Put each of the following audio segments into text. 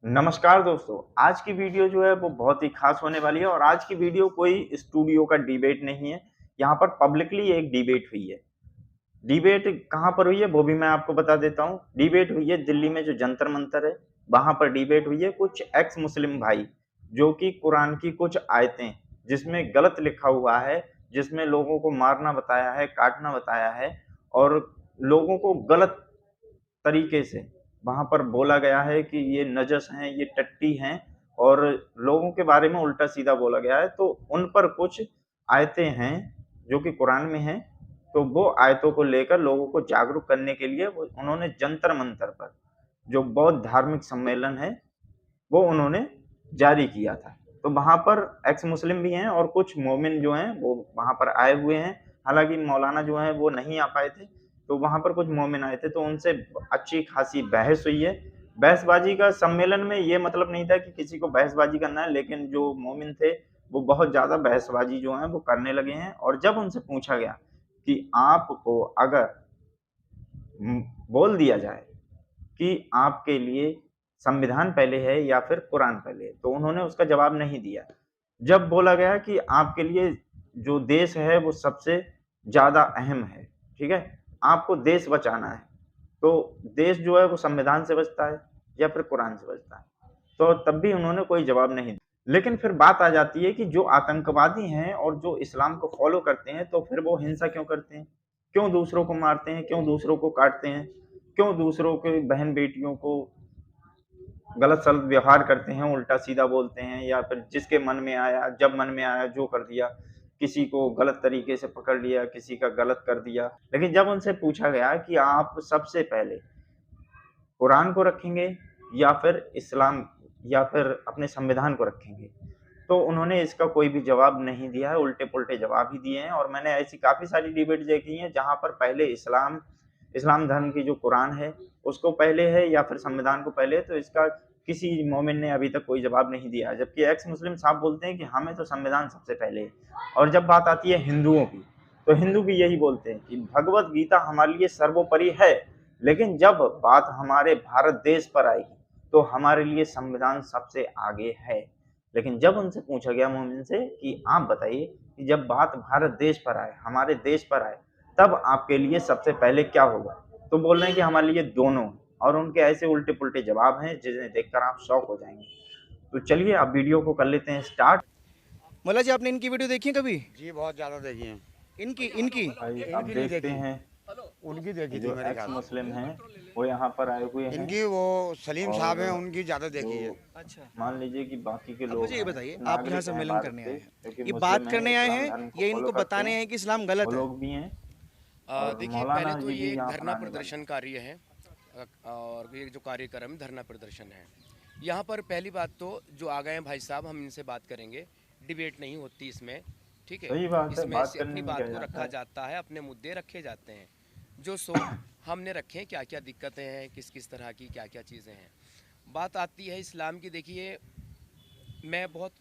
नमस्कार दोस्तों, आज की वीडियो जो है वो बहुत ही ख़ास होने वाली है और आज की वीडियो कोई स्टूडियो का डिबेट नहीं है। यहाँ पर पब्लिकली एक डिबेट हुई है। डिबेट कहाँ पर हुई है वो भी मैं आपको बता देता हूँ। डिबेट हुई है दिल्ली में जो जंतर मंतर है, वहाँ पर डिबेट हुई है कुछ एक्स मुस्लिम भाई, जो कि कुरान की कुछ आयतें जिसमें गलत लिखा हुआ है, जिसमें लोगों को मारना बताया है, काटना बताया है और लोगों को गलत तरीके से वहाँ पर बोला गया है कि ये नजस हैं, ये टट्टी हैं और लोगों के बारे में उल्टा-सीधा बोला गया है। तो उन पर कुछ आयतें हैं जो कि कुरान में हैं, तो वो आयतों को लेकर लोगों को जागरूक करने के लिए वो उन्होंने जंतर-मंतर पर जो बौद्ध धार्मिक सम्मेलन है, वो उन्होंने जारी किया था। तो वहाँ पर एक्स मुस्लिम भी हैं और कुछ मोमिन जो हैं वो वहाँ पर आए हुए हैं। हालाँकि मौलाना जो हैं वो नहीं आ पाए थे, तो वहाँ पर कुछ मोमिन आए थे, तो उनसे अच्छी खासी बहस हुई है। बहसबाजी का सम्मेलन में ये मतलब नहीं था कि किसी को बहसबाजी करना है, लेकिन जो मोमिन थे, वो बहुत ज़्यादा बहसबाजी जो है वो करने लगे हैं और जब उनसे पूछा गया कि आपको अगर बोल दिया जाए कि आपके लिए संविधान पहले है या फिर कुरान पहले है, तो उन्होंने उसका जवाब नहीं दिया। जब बोला गया कि आपके लिए जो देश है वो सबसे ज़्यादा अहम है, ठीक है? आपको देश बचाना है, तो देश जो है वो संविधान से बचता है या फिर कुरान से बचता है। तो तब भी उन्होंने कोई जवाब नहीं दिया। लेकिन फिर बात आ जाती है कि जो आतंकवादी हैं और जो इस्लाम को फ़ॉलो करते हैं, तो फिर वो हिंसा क्यों करते हैं? क्यों दूसरों को मारते हैं? क्यों दूसरों को काटते हैं? क्यों दूसरों के बहन-बेटियों को गलत-सलत व्यवहार करते हैं, उल्टा-सीधा बोलते हैं या फिर जिसके मन में आया, जब मन में आया जो कर दिया। किसी को गलत तरीके से पकड़ लिया, किसी का गलत कर दिया। लेकिन जब उनसे पूछा गया कि आप सबसे पहले कुरान को रखेंगे या फिर इस्लाम या फिर अपने संविधान को रखेंगे, तो उन्होंने इसका कोई भी जवाब नहीं दिया है, उल्टे-पुल्टे जवाब ही दिए हैं और मैंने ऐसी काफ़ी सारी डिबेट देखी हैं, जहाँ पर पहले इस्लाम इस्लाम धर्म की जो कुरान है, उसको पहले है या फिर संविधान को पहले है, तो इसका किसी मोमिन ने अभी तक कोई जवाब नहीं दिया है। जबकि एक्स मुस्लिम साफ बोलते हैं कि हमें तो संविधान सबसे पहले है और जब बात आती है हिंदुओं की, तो हिंदू भी यही बोलते हैं कि भगवत गीता हमारे लिए सर्वोपरि है, लेकिन जब बात हमारे भारत देश पर आएगी, तो हमारे लिए संविधान सबसे आगे है। लेकिन जब उनसे पूछा गया मोमिन से कि आप बताइए कि जब बात भारत देश पर आए, हमारे देश पर आए, तब आपके लिए सबसे पहले क्या होगा? तो बोल रहे हैं कि हमारे लिए दोनों और उनके ऐसे उल्टे-पुल्टे जवाब हैं जिन्हें देखकर आप शॉक हो जाएँगे। तो चलिए अब वीडियो को कर लेते हैं स्टार्ट। मला जी, आपने इनकी वीडियो देखी है कभी? जी, बहुत ज़्यादा देखी हैं। इनकी इनकी भाई अब इनकी नहीं देखते देखी, हैं उनकी कि देखी थी जो मेरे एक्स ख़्याल से। मुस्लिम हैं, वो यहाँ पर आए हुए हैं इनकी वो सलीम साहब हैं, और उनकी ज़्यादा देखी है। जो अच्छा। मान लीजिए कि बाकी के अब लोग मुझे ये हैं, बताइए, आप यहाँ नागरिक हैं सम्मेलन भारत करने के, आए हैं। जो कि ये बात मुस्लिम हैं, करने आए इस्लाम हैं धर्म को या फ़ॉलो इनको करते बताने हैं, हैं कि इस्लाम वो गलत है? लोग भी हैं और देखिए, पहले मौलाना तो जी ये भी यहाँ पर धरना आने वाले हैं। प्रदर्शनकारी है। और ये जो कार्यक्रम है धरना प्रदर्शन है। यहाँ पर पहली बात तो जो आ गए हैं भाई साहब, हम इनसे बात करेंगे। डिबेट नहीं होती इसमें, ठीक है। सही बात है, इसमें बात से करने अपनी में क्या बात को जाता रखा है। जाता है, अपने मुद्दे रखे जाते हैं। जो सो हमने रखे हैं, क्या क्या दिक्कतें हैं, किस किस तरह की क्या क्या चीज़ें हैं। बात आती है इस्लाम की। देखिए, मैं बहुत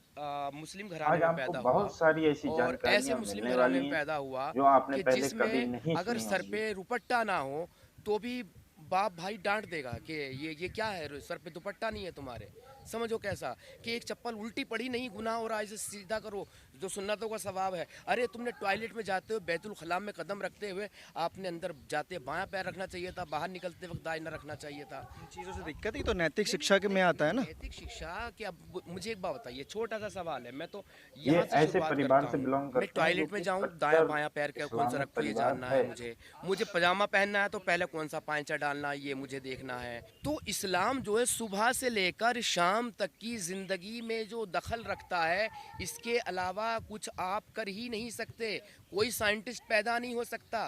मुस्लिम घराने आज में आपको पैदा हुआ बहुत सारी ऐसी और ऐसे जानकारियाँ मुस्लिम मिलने घराने वाली में हैं, पैदा हुआ जो आपने कि पहले कभी जिसमें नहीं अगर सुनी सर होंगी। पे दुपट्टा ना हो तो भी बाप भाई डांट देगा कि ये क्या है, सर पे दुपट्टा नहीं है तुम्हारे। समझो कैसा कि एक चप्पल उल्टी पड़ी नहीं, गुनाह हो रहा है, इसे सीधा करो, जो सुन्नतों का सवाब है। अरे तुमने टॉयलेट में जाते हुए बैतुल खला में कदम रखते हुए आपने अंदर जाते बायां पैर रखना चाहिए था, बाहर निकलते वक्त दाहिना रखना चाहिए था। इन चीज़ों से दिक्कत ही तो नैतिक शिक्षा के में आता है ना। नैतिक शिक्षा कि अब मुझे एक बात बताइए, छोटा सा सवाल है, मैं तो ये यहाँ से ऐसे शुरुआत परिवार करता से हूँ। बिलोंग मैं करते हैं जो टॉयलेट में कि जाऊँ, दायां कट्टर बायां पैर का कौन सा इस्लामिक रखो ये परिवार जानना है है। मुझे। मुझे पजामा पहनना है तो पहले कौन सा पायंचा डालना है ये मुझे देखना है। तो इस्लाम जो है सुबह से लेकर शाम तक की ज़िंदगी में जो दखल रखता है, इसके अलावा कुछ आप कर ही नहीं सकते। कोई साइंटिस्ट पैदा नहीं हो सकता।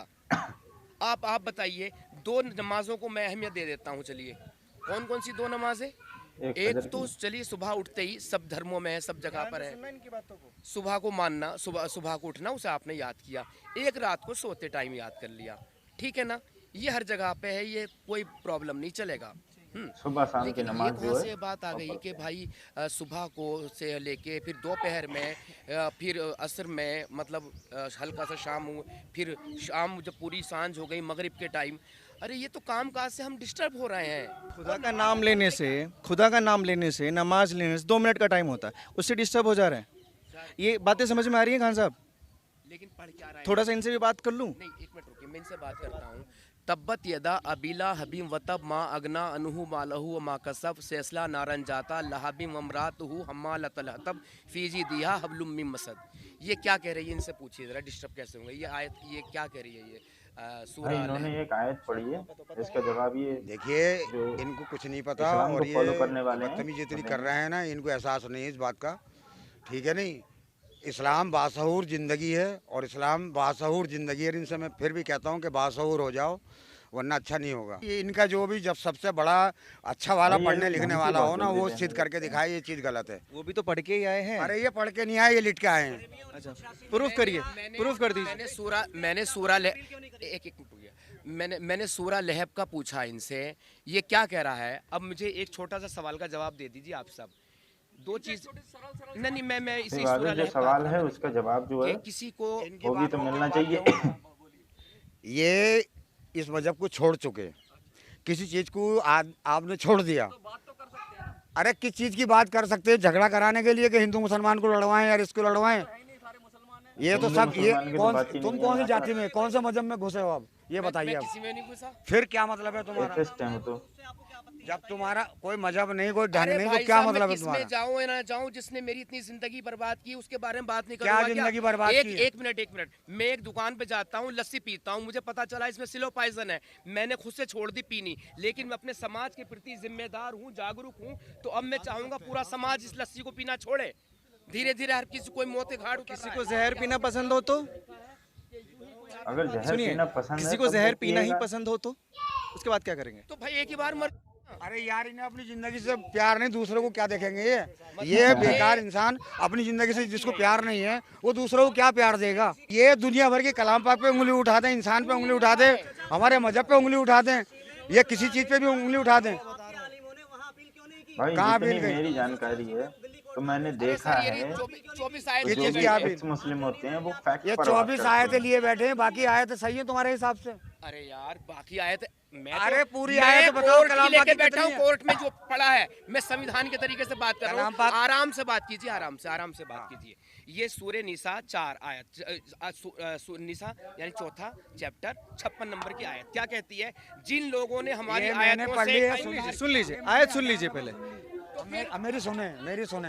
आप बताइए, दो नमाजों को मैं अहमियत दे देता हूँ। चलिए, कौन कौन सी दो नमाजें? एक एक फजर तो की। चलिए सुबह उठते ही, सब धर्मों में है, सब जगह ध्यान पर से है, सुनना इनकी बातों को। सुबह को मानना, सुबह सुबह को उठना, उसे आपने याद किया। एक रात को सोते टाइम याद कर लिया, ठीक है ना। ये हर जगह पे है, ये कोई प्रॉब्लम नहीं चलेगा। सुबह शाम की लेकिन ये नमाज कहाँ जो है से बात आ वो गई कि पढ़ते हैं। भाई सुबह को से लेके फिर दोपहर में, फिर असर में, मतलब हल्का सा शाम हो, फिर शाम जब पूरी सांझ हो गई मगरिब के टाइम, अरे ये तो काम काज से हम डिस्टर्ब हो रहे हैं। खुदा का नाम लेने से, नमाज लेने से 2 मिनट का टाइम होता है, उससे डिस्टर्ब हो जा रहे हैं। ये बातें समझ में आ रही हैं खान साहब? लेकिन पढ़ क्या रहा है? थोड़ा सा इनसे भी बात कर लूं? नहीं, एक मिनट रुकिए, मैं इनसे बात करता हूँ। तब्बत यदा अबीला हबीम वतब मा अगना अनहु मालहु मा कसब सेसला नारन जाता लहाबिम अमरातहु हम्मालतल हतब फीजी दिया हबलुम मिन मसद। ये क्या कह रही है, इनसे पूछिए जरा, डिस्टर्ब कैसे होंगे ये आयत, ये क्या कह रही है? ये भाई सूरह इन्होंने एक आयत पढ़ी है, इसका जवाब ये देखिए जो इनको कुछ नहीं पता इस्लाम और को ये फॉलो करने वाले हैं, बदतमीजी जितनी तो कर रहे हैं ना, इनको एहसास नहीं है इस बात का, ठीक है नहीं। इस्लाम बाशऊर ज़िंदगी है और इस्लाम बाशऊर ज़िंदगी है। इनसे मैं फिर भी कहता हूँ कि बाशऊर हो जाओ, वरना अच्छा नहीं होगा। ये इनका जो भी जब सबसे बड़ा अच्छा वाला भाई ये पढ़ने लिखने ढंग की वाला बात हो ना, बोल वो देते हैं। सिद्ध करके दिखाए ये चीज़ गलत है। वो भी तो पढ़ के ही आए हैं। अरे ये पढ़ के नहीं आए, ये लिट के आए हैं। अच्छा, प्रूफ करिए, प्रूफ कर दीजिए। मैंने सूरा लहब का पूछा इनसे, ये क्या कह रहा है। अब मुझे एक छोटा सा सवाल का जवाब दे दीजिए आप सब। दो चीज नहीं, मैं इसी सूरा जो लहब का सवाल है उसका जवाब जो है कि किसी को वो भी तो मिलना चाहिए। ये इस मजहब को छोड़ चुके, किसी चीज़ को आपने छोड़ दिया। अरे किस चीज़ की बात कर सकते हैं? झगड़ा कराने के लिए कि हिंदू मुसलमान को लड़वाएं यार इसको लड़वाएं? ये तो हिंदू सब, ये मुसलमान की तो कौन, बात ही तुम नहीं कौन सी है। जाति में, कौन से मजहब में घुसे हो आप? ये बताइए मैं आप। किसी में नहीं घुसा। फिर क्या मतलब है तुम्हारा? एथिस्ट हैं वो तो। जब तुम्हारा कोई मजहब नहीं, कोई ढंग अरे नहीं, भाई तो क्या साहब, मतलब मैं है किसमें तुम्हारा? जाऊं या ना जाऊं, जिसने मेरी इतनी जिंदगी बर्बाद की उसके बारे में बात नहीं क्या करूंगा। जिंदगी बर्बाद की है? एक मिनट, मैं एक दुकान पे जाता हूं, लस्सी पीता हूं, मुझे पता चला इसमें सिलो पॉइजन है, मैंने खुद से छोड़ दी पीनी, लेकिन मैं अपने समाज के प्रति जिम्मेदार हूं, जागरूक हूं, तो अब मैं चाहूंगा पूरा समाज इस लस्सी को पीना छोड़े। धीरे धीरे हर किसी कोई मौत के घाट किसी को जहर पीना पसंद हो तो अगर जहर सुनिए, पीना पसंद है किसी को तो जहर वो पीना ही पिएगा। पसंद हो तो उसके बाद क्या करेंगे? तो भाई एक ही बार मर। अरे यार इन्हें अपनी जिंदगी से प्यार नहीं, दूसरों को क्या देखेंगे? ये बेकार इंसान अपनी जिंदगी से जिसको प्यार नहीं है वो दूसरों को क्या प्यार देगा? ये दुनिया भर के कलाम पाक पे उंगली उठा दें, इंसान पे उंगली उठा दें, हमारे मजहब पे उंगली उठा दें, ये किसी चीज पे भी उंगली उठा दें। भाई कहाँ जितनी अपील गई? मेरी जानकारी है तो मैंने देखा ये है 24 आयत ये जो चीज़ भी की आप- एक्स मुस्लिम होते हैं वो फैक्ट ये पर बात 24 करते आयतें हैं। लिए बैठे हैं, बाकी आयतें सही है तुम्हारे हिसाब से? अरे यार बाकी आयत मैं अरे पूरी मैं आयत बताओ, कोर्ट कलाम की लेके पाक की बैठा हूँ, कितनी है? कोर्ट में जो पड़ा है मैं संविधान के तरीके से बात कर रहा कलाम हूँ। पाक- आराम से बात कीजिए, आराम से बात कीजिए। ये सूरे निसा 4 आयत, निसा यानी चौथा चैप्टर 56 नंबर की आयत क्या कहती है? जिन लोगों ने हमारी ये मैंने आयतों पढ़ से ली है, सुन लीजिए, आयत सुन लीजिए पहले। मेरी सुने, मेरी सुन,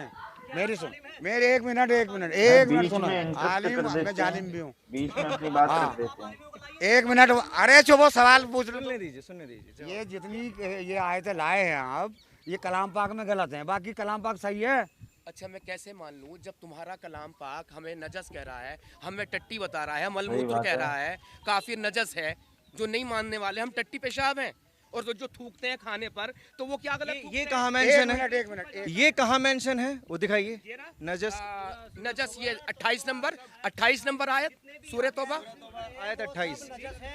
मेरे एक मिनट बीच सुनो। में इंटरप्ट आलिम, कर मैं देते जालिम हैं, भी हूँ। बीच में अपनी बात हाँ। रख देते हैं। एक मिनट, अरे चुप हो, सवाल पूछ रहे। सुनने दीजिए। ये जितनी ये आयतें लाए हैं आप, ये कलाम पाक में गलत है, बाकी कलाम पाक सही है। अच्छा मैं कैसे मान लूं जब तुम्हारा कलाम पाक हमें नजस कह रहा है, हमें टट्टी बता रहा है, सही मलमूत्र बात कह है। रहा है, काफिर नजस है, जो नहीं मानने वाले हम टट्टी पेशाब हैं, और जो थूकते हैं खाने पर तो वो क्या गलत थूकते ये हैं? कहाँ मेंशन है? एक मिनट ये कहाँ मेंशन है वो दिखाइए। नजस नजस ये 28 नंबर आयत सूरह तौबा। आयत 28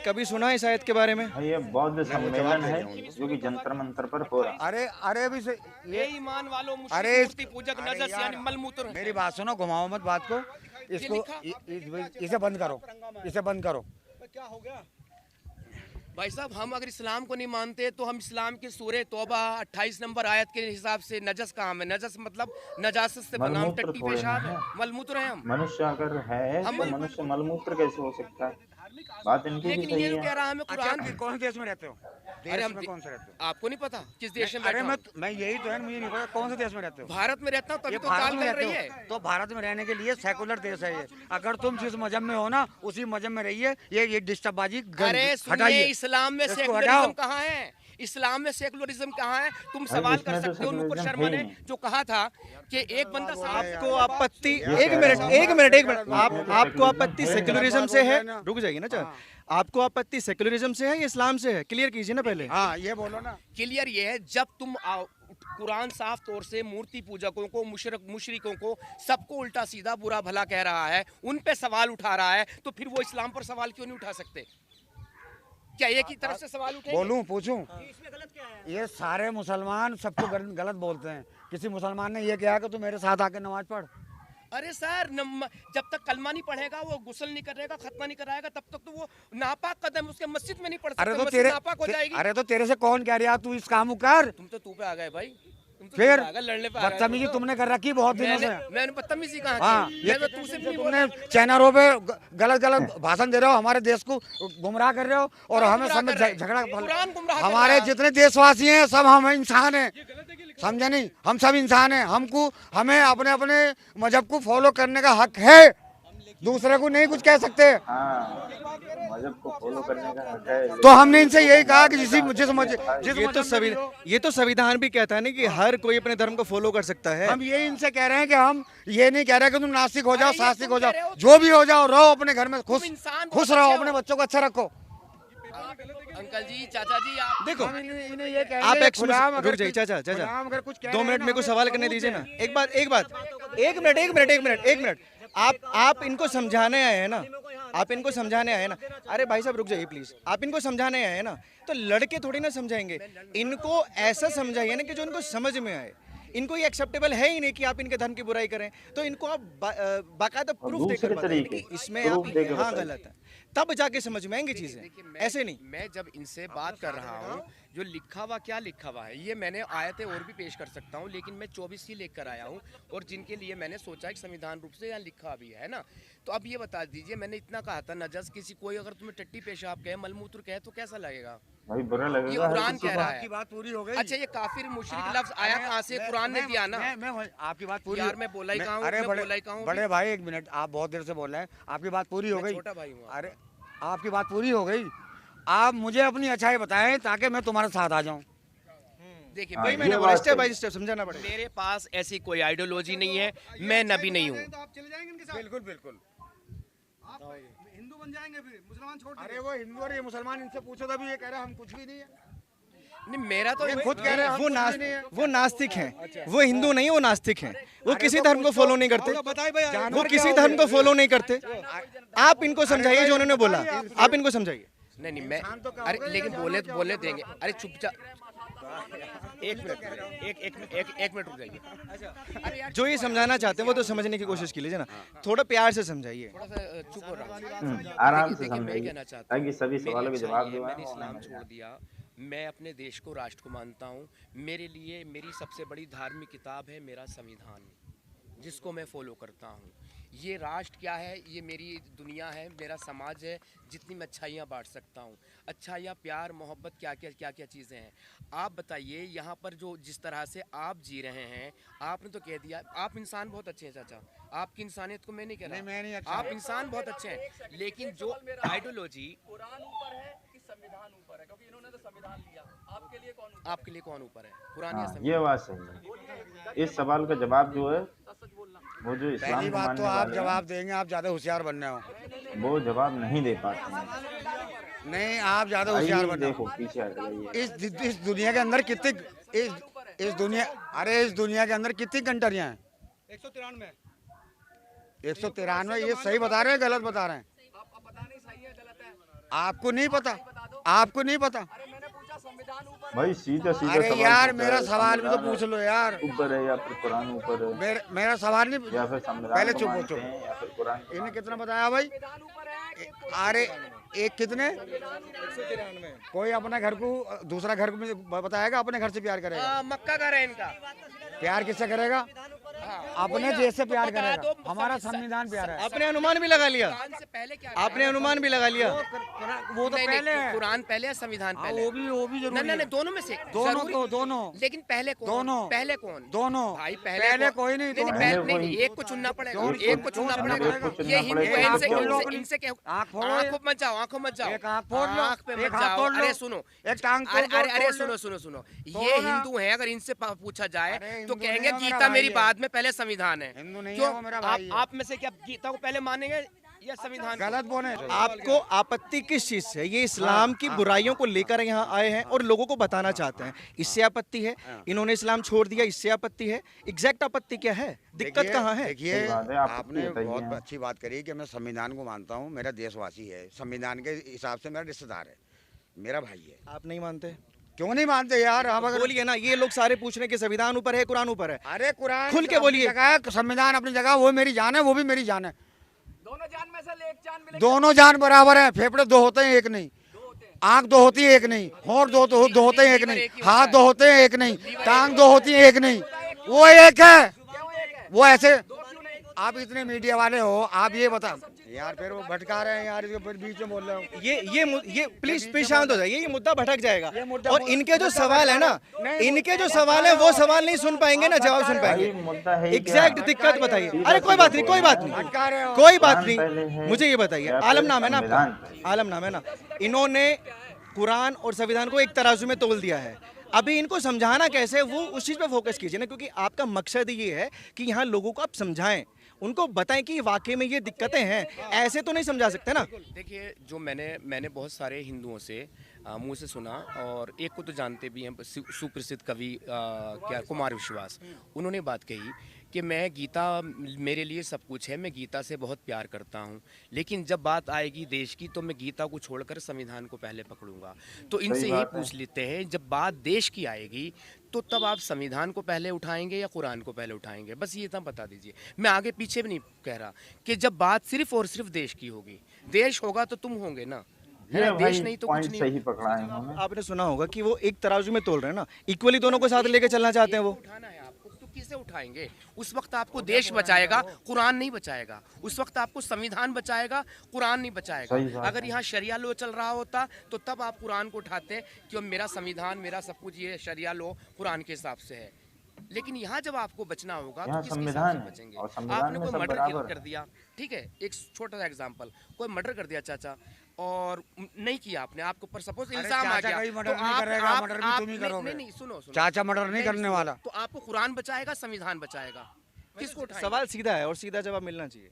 कभी सुना है इस आयत के बारे में? भाई ये बौद्ध सम्मेलन है जो कि जंतर मंतर पर हो रहा है। अरे भी से ये ईमान वालों अरे मूर्ति पूजक अरे नजस यार, यानी मलमूत्र है। मेरी बात सुनो, घुमाओ मत बात को, इसको इसे बंद करो, इसे बंद करो। भाई साहब हम अगर इस्लाम को नहीं मानते तो हम इस्लाम के सूरह तौबा 28 नंबर आयत के हिसाब से नजस कहाँ है? नजस मतलब नजासत से बना, हम मलमूत्र टट्टी थोड़े पेशाब हैं। है, मलमूत्र है हम। मनुष्य अगर है हम तो मनुष्य मलमूत्र कैसे हो सकता है? बात इनकी भी लेकिन सही ये तो कह है। रहा है हमें अच्छा, कुरान। कौन से देश में रहते हो? अरे देश हम में कौन से रहते हो? आपको नहीं पता किस देश में अरे बैठा हूँ? मैं यही तो है, मुझे नहीं पता कौन से देश में रहते हो। भारत में रहता हूँ तभी ये तो भारत काल में कर रहते रही हो, है। तो भारत में रहने के लिए सेकुलर देश है ये। अगर तुम जिस मजहब में हो ना उसी मजहब में रहिए, ये डिस्टर्बबाजी अरे सुनिए, हटाइए। इस्लाम में इसको सेकुलरिज्म हटाओ। कहाँ है? इस्लाम में सेकुलरिज्म कहाँ है? तुम भाई, सवाल इसमें कर तो सकते हो। नूपुर सेकुलरिज्म शर्मा है ही ने नहीं। जो कहा था कि एक बंदा साहब आपको आपत्ति ये एक कह मिनट रहे हैं। एक मिनट एक मिनट ये आप तो आपको आपत्ति सेकुलरिज्म है। सेक्युलरिज्म से है? ना। रुक जाइए ना चाचा। हाँ। आपको आपत्ति सेक्युलरिज्म से है या इस्लाम से है? क्लियर कीजिए ना पहले। हाँ ये बोलो ना। क्लियर ये है, जब तुम कुरान साफ तौर से मूर्ति पूजकों को, मुशरिकों को, सबको उल्टा सीधा बुरा भला कह रहा है, उन पे सवाल उठा रहा है, तो फिर वो इस्लाम पर सवाल क्यों नहीं उठा सकते? क्या एक ही तरफ से सवाल उठे? बोलूं, पूछूं? ये सारे मुसलमान सबको गलत बोलते हैं। किसी मुसलमान ने ये कहा कि तू मेरे साथ आके नमाज पढ़, अरे सर जब तक कलमा नहीं पढ़ेगा, वो गुस्ल नहीं करेगा, खतना नहीं कराएगा, तब तक तो वो नापाक कदम उसके मस्जिद में नहीं पढ़ सकता। अरे तो मस्जिद तेरे नापाक हो जाएगी। अरे तो तेरे से कौन कह रहा तू इस काम को कर? तुम तो तू पे आ गए भाई, तुम तो फिर तू पे आ गए, लड़ने पे आ गए। बदतमीजी तुमने कर रखी बहुत दिनों से। मैंने बदतमीजी कहाँ हाँ, की? ये मैं तो तुझसे भी नहीं तुमने बोला। चैनलों पे गलत गलत भाषण दे रहे हो, हमारे देश को गुमराह कर रहे हो और हमें गुमराह सब कर रहे हैं? झगड़ा। कुरान गुमराह कर हमारे रहा है। जितने देशवासी हैं सब हम इंसान हैं, समझे नहीं? हम सब इंसान हैं, हमें अपने अपने मजहब को फॉलो करने का हक है, दूसरे को नहीं कुछ कह सकते। हाँ, मजहब को फॉलो करने का हक है, तो हमने इनसे यही कहा कि जिस ये तो संविधान भी कहता है ना कि हर कोई अपने धर्म को फॉलो कर सकता है। हम यही इनसे कह रहे हैं कि हम ये नहीं कह रहे कि तुम नास्तिक हो जाओ, अरे ये सास्तिक तुम हो कह रहे जाओ, हो, जो भी हो जाओ, रहो अपने घर में खुश इंसान बहुत खुश रहो, अच्छे अपने हो। बच्चों को अच्छा रखो। अंकल जी, चाचा जी, आप देखो, इन्हें ये कह आप रहे हैं, एक खुदा हम रुक अगर जाइए कुछ- चाचा खुदा हम अगर कुछ कह 2 रहे हैं मिनट ना, मेरे को हमें सवाल सबूत करने दीजिए दें। ना। एक मिनट आप इनको समझाने आए हैं ना, आप इनको समझाने आए हैं ना। अरे भाई साहब रुक जाइए प्लीज, आप इनको समझाने आए हैं ना, तो लड़के थोड़ी ना समझाएंगे, इनको ऐसा समझाइए ना कि जो इनको समझ में आए। इनको ये एक्सेप्टेबल है ही नहीं कि आप इनके धर्म की बुराई करें, तो इनको आप बाकायदा प्रूफ देकर दूसरे बताइए तरीके, कि इसमें प्रूफ आप देकर हाँ बताइए। गलत है, तब जाके समझ में आएंगी चीजें, ऐसे नहीं। मैं जब इनसे बात कर रहा हूँ, जो लिखा हुआ क्या लिखा हुआ है, ये मैंने आयतें और भी पेश कर सकता हूँ, लेकिन मैं 24 ही लेकर आया हूँ, और जिनके लिए मैंने सोचा कि संविधान रूप से यहाँ लिखा भी है ना। तो अब ये बता दीजिए, मैंने इतना कहा था, नजस किसी कोई अगर तुम्हें टट्टी पेशाब कहे, मलमूत्र कहे, तो कैसा लगेगा? भाई बुरा ये लगेगा हर कुरान किसी कह को। रहा आपकी है। बात पूरी हो गई। अच्छा, ये काफिर मुशरिक लफ्ज आया कहाँ से? कुरान ने दिया ना। आपकी बात पूरी यार, मैं बोला ही कहाँ हूँ, अरे मैं बड़े बोला ही कहाँ हूँ बड़े भाई, एक मिनट, आप बहुत देर से बोल रहे हैं, आपकी बात पूरी हो मैं गई। छोटा भाई हूँ। अरे आपकी बात पूरी हो गई, आप मुझे अपनी अच्छाई बताएं ताकि मैं तुम्हारे साथ आ जाऊं। देखिए, हाँ, वही ये मैंने बोला, बात स्टेप सही बाय है। स्टेप समझाना पड़ेगा। मेरे पास ऐसी कोई आइडियोलॉजी नहीं है, मैं नबी नहीं हूँ। बिल्कुल बिल्कुल। हिंदू बन जाएंगे फिर मुसलमान छोड़ अरे वो हिंदू और ये मुसलमान, इनसे पूछो तभी ये कह रहे हैं हम कुछ भी नहीं है। नहीं, मेरा तो ये खुद कह रहे हैं हम वो कुछ भी नहीं है। वो नास्तिक हैं, वो हिंदू नहीं, वो नास्तिक हैं, वो किसी धर्म को फॉलो नहीं करते, वो किसी धर्म को फॉलो नहीं करते। आप इनको समझाइए जो उन्होंने बोला, आप इनको समझाइए। नहीं मैं अरे लेकिन बोले देंगे। अरे चुपचाप एक मिनट रुक जाइए। जो ये समझाना चाहते हैं वो तो समझने की कोशिश कीजिए ना, थोड़ा प्यार से समझाइए। थोड़ा सा चुप हो रहा आराम से देखिए, मैं समझाइए कहना चाहता हूँ, ताकि सभी मेरी सवालों के अच्छाई जवाब है, जो मैंने है इस्लाम छोड़ दिया, मैं अपने देश को राष्ट्र को मानता हूँ। मेरे लिए मेरी सबसे बड़ी धार्मिक किताब है मेरा संविधान, जिसको मैं फॉलो करता हूँ। ये राष्ट्र क्या है, ये मेरी दुनिया है, मेरा समाज है, जितनी मैं अच्छाइयाँ बांट सकता हूँ। अच्छाइयाँ, प्यार, मोहब्बत, क्या क्या चीज़ें हैं। आप बताइए, यहाँ पर जो जिस तरह से आप जी रहे हैं, आपने तो कह दिया आप इंसान बहुत अच्छे हैं चाचा, आपकी इंसानियत को मैं नहीं कह रहा, मैं नहीं अच्छा आप इंसान बहुत अच्छे हैं, लेकिन जो आइडियोलॉजी कुरान ऊपर है कि संविधान ऊपर है? क्योंकि इन्होंने तो संविधान लिया, आपके लिए कौन ऊपर आपके लिए कौन ऊपर है, कुरान या हाँ, संविधान? ये बात सही है। इस सवाल का जवाब जो है सच बोलना? वो जो इस्लाम पहली को बात मानने तो आप वाले हैं, जवाब देंगे, आप ज्यादा होशियार बन रहे हो। वो जवाब नहीं दे पाते हैं। नहीं, आप ज्यादा होशियार आइए बन रहे देखो हो। पीछे हट जाइए। इस दुनिया के अंदर कितनी इस दुनिया के अंदर कितनी कंट्रियां हैं? 193। 193। ये सही बता रहे हैं गलत बता रहे हैं? आप पता नहीं सही है गलत है? आपको नहीं पता, आपको नहीं पता। अरे मैंने पूछा संविधान ऊपर है। भाई सीधा सीधा अरे सवाल यार, पूछा मेरा है, सवाल भी तो संविधान पूछ लो यार। ऊपर है या फिर कुरान ऊपर है, मेरा सवाल नहीं, या फिर संविधान पहले को चुप हो, मानते चुप। हैं या फिर कुरान को इन्हें मानते कितना बताया भाई? संविधान ऊपर है कि अरे एक कितने? कोई अपना घर को दूसरा घर को बताएगा, अपने घर से प्यार करेगा? मक्का का है इनका। प्यार किससे करेगा? अपने देश से प्यार करेगा। हमारा संविधान प्यार है। आपने अनुमान भी लगा लिया, कुरान से पहले क्या है? आपने अनुमान भी लगा लिया। वो तो नहीं, पहले नहीं, है। कुरान पहले है, संविधान हाँ, पहले है। वो भी जरूरी नहीं, है। दोनों में से दोनों जरूरी- तो दोनों लेकिन पहले कौन? दोनों। पहले कौन? दोनों भाई पहले कोई नहीं, नहीं, दोनों। पहले पहले नहीं, कोई- एक को चुनना पड़ेगा, क्यों? एक को चुनना क्यों पड़ेगा। चुनना पड़ेगा? ये हिंदू पड़ेगा, है, इनसे आँख खोल लो अपनी। इनसे क्या? आँख खोलो। आँख मत जाओ, आँखों मत जाओ। एक आँख फोड़ लो, आँख पे एक मत हाथ जाओ। तोड़ लो, अरे सुनो, एक टांग तोड़ दो, अरे तोड़ लो। सुनो, ये तोड़ो ना। हिंदू है, अगर इनसे पूछा जाए अरे तो हिंदू कहेंगे नहीं है, वो मेरा गीता भाई मेरी है। बाद में, पहले संविधान है। हिंदू नहीं है, क्यों? वो मेरा भाई है। आप में से क्या गीता को पहले मानेंगे या संविधान को? गलत बोले। आपको आपत्ति किस चीज से? ये इस्लाम की बुराइयों को लेकर यहाँ आए हैं और लोगों को बताना चाहते हैं, इससे आपत्ति है? इन्होंने इस्लाम छोड़ दिया, इससे आपत्ति है? एग्जैक्ट आपत्ति क्या है, दिक्कत कहाँ है? देखिए, सही बात है, आपत्ति आपने बताइए। बहुत अच्छी बात करी कि मैं संविधान को मानता हूँ, मेरा देशवासी है, संविधान के हिसाब से मेरा रिश्तेदार है, मेरा भाई है। आप नहीं मानते? क्यों नहीं मानते यार? हम अगर बोलिए ना, ये लोग सारे पूछ रहे हैं कि संविधान ऊपर है, कुरान ऊपर है। अरे कुरान खुल के अपनी बोलिए। जगह है, संविधान अपनी जगह, वो मेरी जान है, वो भी मेरी जान है। दोनों जान में से एक जान मिले, दोनों जान बराबर है। फेफड़े दो होते हैं, एक नहीं। आंख दो होती है, एक नहीं। होंठ दो होते हैं, एक नहीं। हाथ दो होते हैं, एक नहीं। टांग दो होती है, एक नहीं। वो एक है। वो ऐसे आप इतने मीडिया वाले हो, आप ये बता यार, फिर वो भटका रहे हैं यार, इसके बीच में बोल रहे हो। ये प्लीज शांत हो जाइए, ये मुद्दा भटक जाएगा। ये मुद्दा और इनके जो सवाल है ना, नहीं, इनके जो सवाल है वो सवाल नहीं सुन पाएंगे ना, जवाब सुन भाई पाएंगे। मुद्दा है ही एग्जैक्ट क्या? दिक्कत बताइए। सीधा अरे कोई बात नहीं, सीधा कोई बात नहीं, भटका रहे हो। कोई बात कुरान पहले नहीं। है मुझे ये बताइए, या आलम फिर नाम है ना संविधान आपका? पहले? आलम नाम है ना। इन्होंने कुरान और संविधान को एक तराजू में तोल दिया है। अभी इनको समझाना कैसे है, वो उस चीज पे फोकस कीजिए ना, क्योंकि आपका मकसद ये है कि यहाँ लोगों को आप समझाएं, उनको बताएं कि वाकई में ये दिक्कतें हैं। ऐसे तो नहीं समझा सकते ना। देखिए, जो मैंने बहुत सारे हिंदुओं से मुंह से सुना, और एक को तो जानते भी हैं, सुप्रसिद्ध कवि क्या कुमार विश्वास, उन्होंने बात कही कि मैं गीता मेरे लिए सब कुछ है, मैं गीता से बहुत प्यार करता हूँ, लेकिन जब बात आएगी देश की तो मैं गीता को छोड़कर संविधान को पहले पकड़ूंगा। तो इनसे यही पूछ लेते हैं, जब बात देश की आएगी तो तब आप संविधान को पहले उठाएंगे या कुरान को पहले उठाएंगे? बस ये इतना बता दीजिए। मैं आगे पीछे भी नहीं कह रहा कि जब बात सिर्फ और सिर्फ देश की होगी, देश होगा तो तुम होंगे ना, ये देश भाई नहीं तो कुछ पॉइंट नहीं। सही पकड़ा है इन्होंने। आपने सुना होगा कि वो एक तराजू में तोल रहे हैं ना, इक्वली दोनों को साथ लेके चलना चाहते हैं वो। उठाना है आपको तो किसे उठाएंगे? उस वक्त आपको देश बचाएगा, कुरान नहीं बचाएगा। उस वक्त आपको संविधान बचाएगा, कुरान नहीं सही बचाएगा। बात अगर यहाँ शरिया लो चल रहा होता तो तब आप कुरान को उठाते कि मेरा संविधान, मेरा सब कुछ ये शरिया लो कुरान के हिसाब से है। लेकिन यहाँ जब आपको बचना होगा तो यहाँ किसके हिसाब संविधान से है, बचेंगे? और संविधान आपने में कोई सब मर्डर बराबर कर है। दिया, ठीक है, एक छोटा सा एग्जांपल, कोई मर्डर कर दिया चाचा, और नहीं किया आपने, आपके ऊपर सपोज इल्जाम आ चाचा गया, कहीं मर्डर तो नहीं करेगा, मर्डर भी तुम ही करोगे। नहीं, सुनो। चाचा मर्डर नहीं नहीं, करने सुनो, वाला। तो आपको कुरान बचाएगा, संविधान बचाएगा, किसको उठाएंगे? सवाल सीधा है और सीधा जवाब मिलना चाहिए।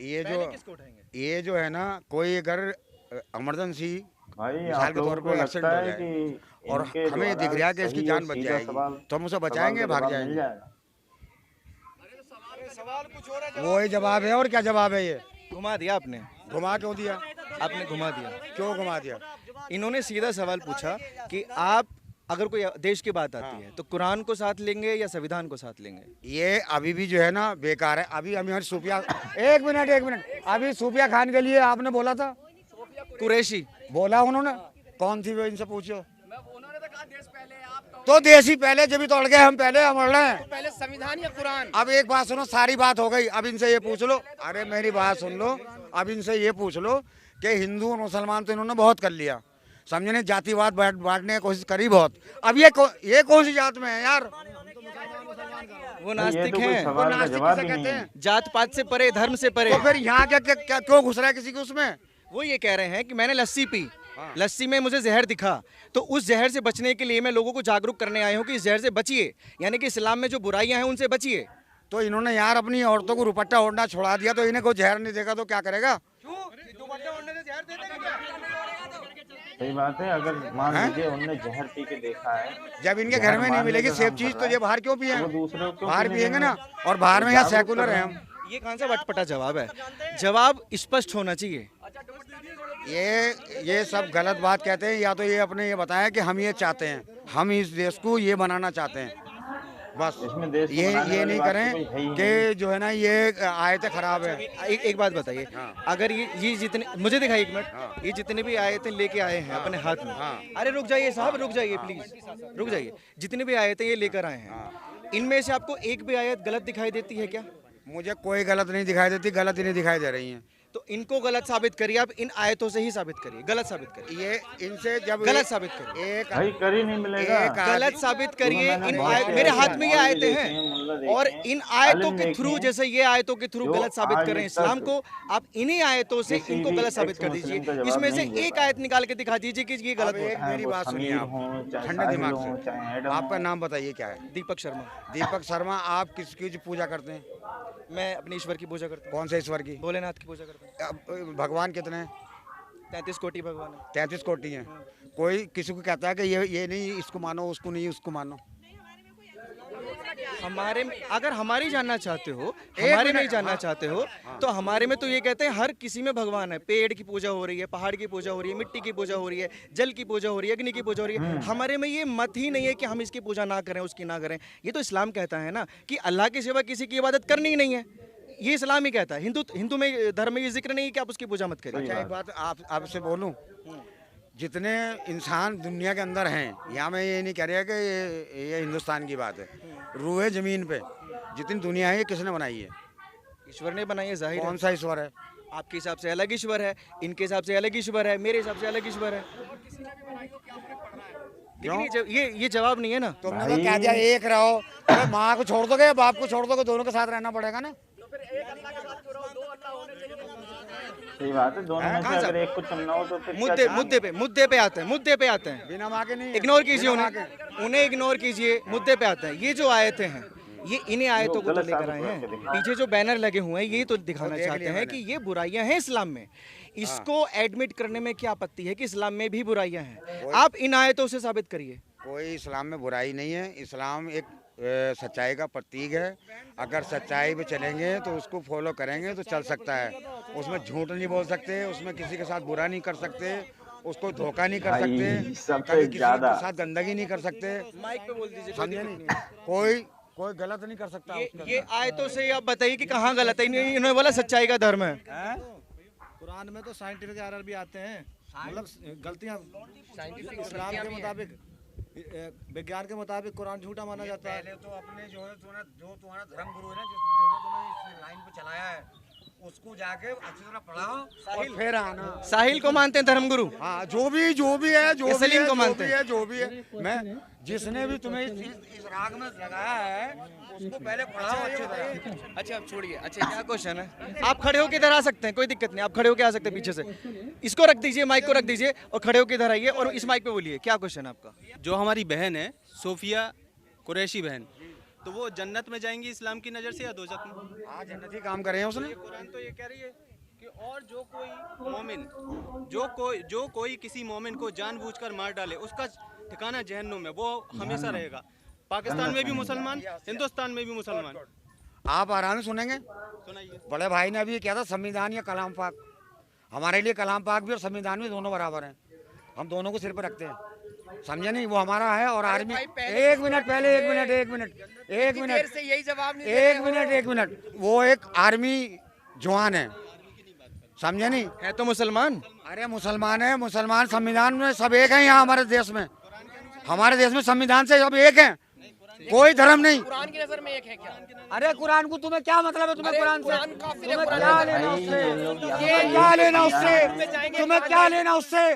ये पहले जो किसको उठाएंगे? ये जो है ना, कोई अगर इमरजेंसी भाई मिसाल आप के तौर लोगों पे को एक्सीडेंट लगता हो है जाए कि और इनके हमें ये द्वारा दिख रहा है कि इसकी सही जान और बच सीधा जाएगी, सवाल- तो हम उसे सवाल बचाएंगे, का भाग जवाब मिल जाएंगे। जाएगा। वो ही जवाब है, और क्या जवाब है? ये घुमा दिया आपने, घुमा क्यों दिया? आपने घुमा दिया। क्यों घुमा दिया? इन्होंने सीधा सवाल पूछा कि आप अगर कोई देश की बात आती है तो कुरान को साथ लेंगे या संविधान को साथ लेंगे? ये अभी भी जो है ना बेकार है। अभी हमें सूफिया, एक मिनट, अभी सूफिया खान के लिए आपने बोला था, कुरैशी बोला उन्होंने, कौन थी वो, इनसे पूछो। उन्होंने तो कहा देश पहले, आप तो देसी पहले, जब भी तोड़ गए हम पहले, हम लड़ रहे हैं। पहले संविधान या कुरान? अब एक बात सुनो, सारी बात हो गई, अब इनसे ये पूछ लो। अरे मेरी बात सुन लो, अब इनसे ये पूछ लो कि हिंदू और मुसलमान तो इन्होंने बहुत कर लिया, समझे ने, जातिवाद बांटने की कोशिश करी बहुत। अब ये कौन सी जात में है यार? वो ये नास्तिक तो कोई हैं, सवाल का नास्तिक जवाब किसे ही नहीं कहते है। हैं? जात पात से परे, धर्म से परे। तो फिर यहाँ क्या क्यों घुस रहा है किसी के उसमें? वो ये कह रहे हैं कि मैंने लस्सी पी, लस्सी में मुझे जहर दिखा, तो उस जहर से बचने के लिए मैं लोगों को जागरूक करने आया हूँ कि इस जहर से बचिए, यानी कि इस्लाम में जो बुराइयां हैं उनसे बचिए। तो इन्होंने यार अपनी औरतों को दुपट्टा ओढ़ना छोड़ा दिया, तो इन्हें कोई जहर नहीं देगा तो क्या करेगा? सही बात है, अगर मान लीजिए उनने जहर पी के देखा है, जब इनके जहर घर में नहीं मारने मिलेगी का सेफ काम चीज कर तो रहा ये बाहर क्यों पिए? वो दूसरे को क्यों बाहर पीने पिएंगे देंगे? ना, और बाहर में यहाँ जागरूक सेकुलर कर है रहे हम। ये कौन सा वटपटा जवाब है? जवाब स्पष्ट होना चाहिए। ये सब गलत बात कहते हैं, या तो ये अपने ये बताएं कि हम ये चाहते हैं, हम इस देश को ये बनाना चाहते हैं, बस। इसमें देश को ये बनाने वाली नहीं बात तो करें कोई है ही नहीं। कि जो है ना ये आयतें खराब है। एक बात बताइए, अगर ये जितने, मुझे दिखाइए 1 मिनट, ये जितने भी आयतें लेके आए हैं अपने हाथ में, अरे रुक जाइए साहब, रुक जाइए प्लीज, रुक जाइए। जितनी भी आयतें ये लेकर आए हैं, इनमें से आपको एक भी आयत गलत दिखाई देती है क्या? मुझे कोई गलत नहीं दिखाई देती, गलत ही नहीं दिखाई दे रही हैं। तो इनको गलत साबित करिए, आप इन आयतों से ही साबित करिए, गलत साबित करिए, ये इनसे जब गलत साबित करिए, एक भाई कर ही नहीं मिलेगा। एक गलत साबित करिए। मैंने इन बहुत मेरे से हाथ में ये मौलवी आयतें देखे हैं, हैं, मुल्ला देखे और हैं, इन आयतों आलिम के देखे थ्रू, हैं, जैसे ये आयतों के थ्रू जो गलत साबित आज कर रहे हैं तक इस्लाम को, आप इन्हीं आयतों से किसी इनको भी गलत साबित कर एक्स-मुस्लिम दीजिए। का जवाब इसमें से नहीं दे एक पाए। आयत निकाल के दिखा दीजिए कि ये गलत अब हो। एक मेरी वो बात सुनिए समीर आप, हों, चाहे ठंडे साहिल दिमाग हों, से। चाहे एडम आपका हों। नाम बताइए क्या है? दीपक शर्मा। दीपक शर्मा, आप किसकी पूजा करते हैं? मैं अपने ईश्वर की पूजा करता हूँ, कौन से ईश्वर की? भोलेनाथ की पूजा करता हूँ। अब भगवान कितने हैं? 33 कोटि भगवान है। 33 कोटि हैं। कोई किसी को कहता है कि ये नहीं इसको मानो, उसको नहीं उसको मानो? हमारे में अगर हमारी जानना चाहते हो, हमारे में ही जानना चाहते हो, तो हमारे में तो ये कहते हैं हर किसी में भगवान है। पेड़ की पूजा हो रही है, पहाड़ की पूजा हो रही है, मिट्टी की पूजा हो रही है, जल की पूजा हो रही है, अग्नि की पूजा हो रही है। हमारे में ये मत ही नहीं है कि हम इसकी पूजा ना करें, उसकी ना करें। ये तो इस्लाम कहता है ना कि अल्लाह के सिवा किसी की इबादत करनी ही नहीं है। ये इस्लाम ही कहता है। हिंदू में धर्म में ये जिक्र नहीं है कि आप उसकी पूजा मत करें। अच्छा, एक बात आपसे बोलूं, जितने इंसान दुनिया के अंदर हैं, यहाँ मैं ये नहीं कह रहा कि ये हिंदुस्तान की बात है, रूए जमीन पे जितनी दुनिया है ये किसने बनाई है? ईश्वर ने बनाई है, जाहिर है। कौन सा ईश्वर है? आपके हिसाब से अलग ईश्वर है, इनके हिसाब से अलग ईश्वर है, मेरे हिसाब से अलग ईश्वर है। लेकिन ये जवाब नहीं है ना। तुमने तो कह दिया एक रहो, अरे माँ को छोड़ दोगे, बाप को छोड़ दोगे, दोनों के साथ रहना पड़ेगा ना। सही बात है, दोनों में से अगर एक को चुनना हो तो फिर मुद्दे पे आते हैं। बिना माँ के नहीं, इग्नोर कीजिए उन्हें इग्नोर कीजिए, मुद्दे पे आते हैं। ये जो आयतें हैं, ये इन्हीं आयतों को तो लेकर आए हैं। पीछे जो बैनर लगे हुए हैं, ये तो दिखाना चाहते हैं कि ये बुराइयां हैं इस्लाम में। इसको एडमिट करने में क्या आपत्ति है कि इस्लाम में भी बुराइयां हैं? आप इन आयतों से साबित करिए। कोई इस्लाम में बुराई नहीं है। इस्लाम एक सच्चाई का प्रतीक है। अगर सच्चाई पे चलेंगे तो उसको फॉलो करेंगे तो चल सकता है। उसमें झूठ नहीं बोल सकते, उसमें किसी के साथ बुरा नहीं कर सकते, उसको धोखा नहीं कर सकते, सबसे कभी किसी ज्यादा के साथ गंदगी नहीं कर सकते। माइक पे बोल दीजिए, समझे नहीं? कोई गलत नहीं कर सकता। ये आयतों से आप बताइए कि कहाँ गलत है। इन्होंने बोला सच्चाई का धर्म है। कुरान में तो साइंटिफिक एरर भी आते हैं, मतलब गलतियां इस्लाम के मुताबिक, विज्ञान के मुताबिक कुरान झूठा माना जाता है। पहले तो अपने जो तुम्हारा धर्म गुरु है ना, जिसने तुम्हें इस लाइन पे चलाया है, उसको जाके अच्छी तरह पढ़ाओ और फिर आना। साहिल को मानते हैं धर्मगुरु? हाँ, जो भी है, जो भी सलीम को मानते हैं? जो भी है, मैं जिसने भी तुम्हें इस राग में लगाया है उसको पहले पढ़ाओ अच्छी तरह। अच्छा अब छोड़िए। अच्छा क्या क्वेश्चन है? आप खड़े होकर इधर आ सकते हैं, कोई दिक्कत नहीं, आप खड़े होकर आ सकते हैं पीछे से। इसको रख दीजिए, माइक को रख दीजिए और खड़े होकर इधर आइए और इस माइक पे बोलिए। क्या क्वेश्चन है आपका? जो हमारी बहन है सोफिया कुरैशी बहन, तो वो जन्नत में जाएंगी इस्लाम की नज़र से या दोजख में? हाँ, जन्नती काम कर रहे हैं उसने। कुरान तो ये कह रही है कि और जो कोई मोमिन जो कोई किसी मोमिन को जानबूझकर मार डाले उसका ठिकाना जहन्नुम में, वो हमेशा रहेगा। पाकिस्तान में भी मुसलमान, हिंदुस्तान में भी मुसलमान। आप आराम से सुनेंगे। सुनाइए। बड़े भाई ने अभी किया था संविधान या कलाम पाक। हमारे लिए कलाम पाक भी और संविधान भी दोनों बराबर हैं। हम दोनों को सिर पर रखते हैं, समझे नहीं? वो हमारा है और आर्मी। एक मिनट पहले, एक मिनट, वो एक आर्मी जवान है, समझे नहीं? है तो मुसलमान। अरे मुसलमान है, मुसलमान संविधान में सब एक है। यहाँ हमारे देश में संविधान से सब एक है, कोई धर्म नहीं। कुरान की नजर में एक है क्या? अरे कुरान को तुम्हें क्या मतलब है? तुम्हें कुरान से तुम्हें क्या लेना उससे? तुम्हें क्या लेना उससे?